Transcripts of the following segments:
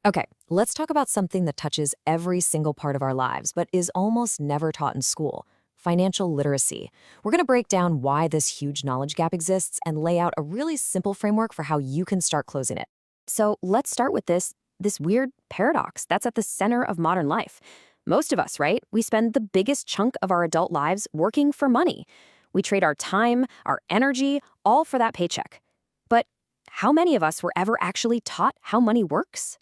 Okay, let's talk about something that touches every single part of our lives, but is almost never taught in school: financial literacy. We're going to break down why this huge knowledge gap exists and lay out a really simple framework for how you can start closing it. So let's start with this weird paradox that's at the center of modern life. Most of us, right? We spend the biggest chunk of our adult lives working for money. We trade our time, our energy, all for that paycheck. But how many of us were ever actually taught how money works?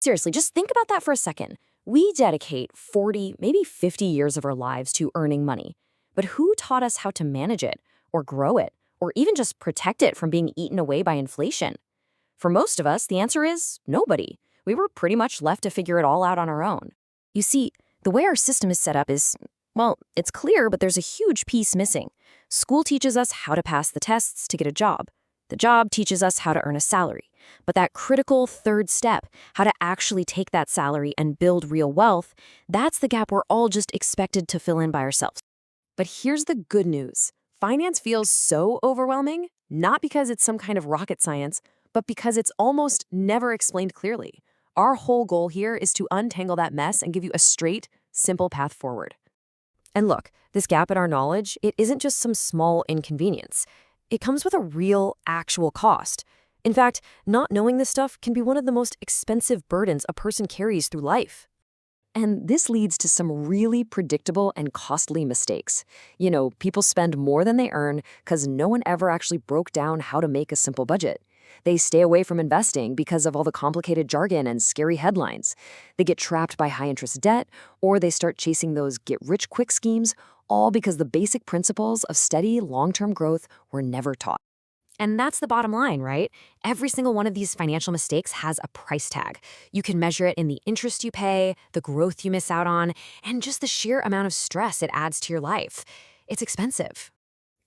Seriously, just think about that for a second. We dedicate 40, maybe 50 years of our lives to earning money. But who taught us how to manage it, or grow it, or even just protect it from being eaten away by inflation? For most of us, the answer is nobody. We were pretty much left to figure it all out on our own. You see, the way our system is set up is, well, it's clear, but there's a huge piece missing. School teaches us how to pass the tests to get a job. The job teaches us how to earn a salary. But that critical third step, how to actually take that salary and build real wealth, that's the gap we're all just expected to fill in by ourselves. But here's the good news. Finance feels so overwhelming, not because it's some kind of rocket science, but because it's almost never explained clearly. Our whole goal here is to untangle that mess and give you a straight, simple path forward. And look, this gap in our knowledge, it isn't just some small inconvenience. It comes with a real, actual cost. In fact, not knowing this stuff can be one of the most expensive burdens a person carries through life. And this leads to some really predictable and costly mistakes. You know, people spend more than they earn because no one ever actually broke down how to make a simple budget. They stay away from investing because of all the complicated jargon and scary headlines. They get trapped by high-interest debt, or they start chasing those get-rich-quick schemes, all because the basic principles of steady, long-term growth were never taught. And that's the bottom line, right? Every single one of these financial mistakes has a price tag. You can measure it in the interest you pay, the growth you miss out on, and just the sheer amount of stress it adds to your life. It's expensive.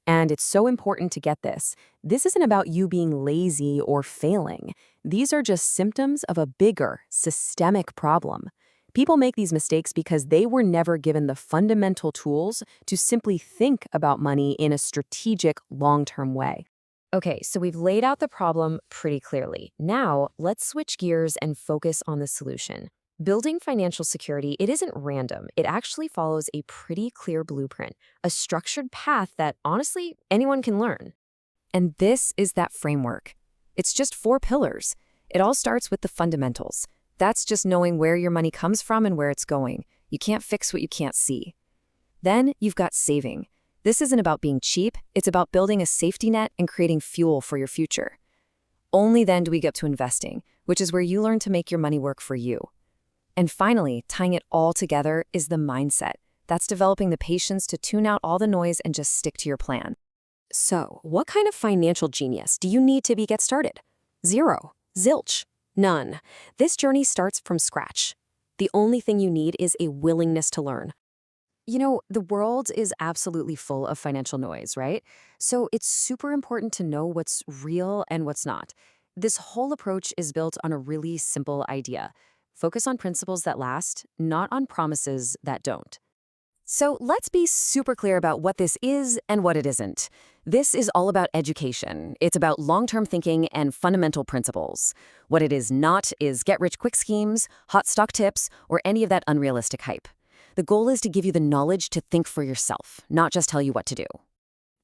And it's so important to get this. This isn't about you being lazy or failing. These are just symptoms of a bigger, systemic problem. People make these mistakes because they were never given the fundamental tools to simply think about money in a strategic, long-term way. Okay, so we've laid out the problem pretty clearly. Now, let's switch gears and focus on the solution. Building financial security, it isn't random. It actually follows a pretty clear blueprint, a structured path that, honestly, anyone can learn. And this is that framework. It's just 4 pillars. It all starts with the fundamentals. That's just knowing where your money comes from and where it's going. You can't fix what you can't see. Then you've got saving. This isn't about being cheap. It's about building a safety net and creating fuel for your future. Only then do we get to investing, which is where you learn to make your money work for you. And finally, tying it all together is the mindset. That's developing the patience to tune out all the noise and just stick to your plan. So, what kind of financial genius do you need to get started? Zero. Zilch. None. This journey starts from scratch. The only thing you need is a willingness to learn. You know, the world is absolutely full of financial noise, right? So it's super important to know what's real and what's not. This whole approach is built on a really simple idea. Focus on principles that last, not on promises that don't. So let's be super clear about what this is and what it isn't. This is all about education. It's about long-term thinking and fundamental principles. What it is not is get-rich-quick schemes, hot stock tips, or any of that unrealistic hype. The goal is to give you the knowledge to think for yourself, not just tell you what to do.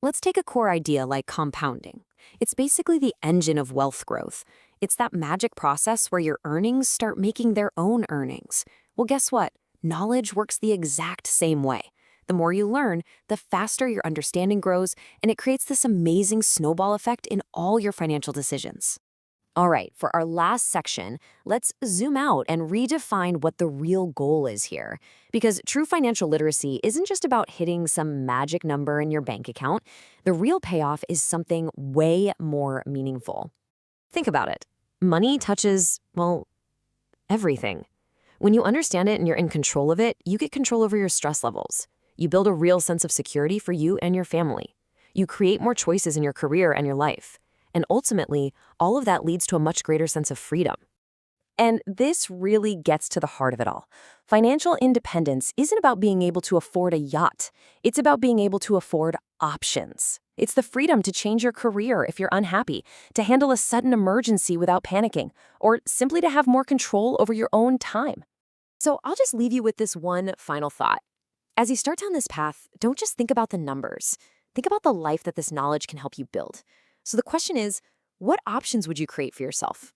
Let's take a core idea like compounding. It's basically the engine of wealth growth. It's that magic process where your earnings start making their own earnings. Well, guess what? Knowledge works the exact same way. The more you learn, the faster your understanding grows, and it creates this amazing snowball effect in all your financial decisions. All right, for our last section, let's zoom out and redefine what the real goal is here. Because true financial literacy isn't just about hitting some magic number in your bank account. The real payoff is something way more meaningful. Think about it. Money touches, well, everything. When you understand it and you're in control of it, you get control over your stress levels. You build a real sense of security for you and your family. You create more choices in your career and your life. And ultimately, all of that leads to a much greater sense of freedom. And this really gets to the heart of it all. Financial independence isn't about being able to afford a yacht. It's about being able to afford options. It's the freedom to change your career if you're unhappy, to handle a sudden emergency without panicking, or simply to have more control over your own time. So I'll just leave you with this one final thought. As you start down this path, don't just think about the numbers. Think about the life that this knowledge can help you build. So the question is, what options would you create for yourself?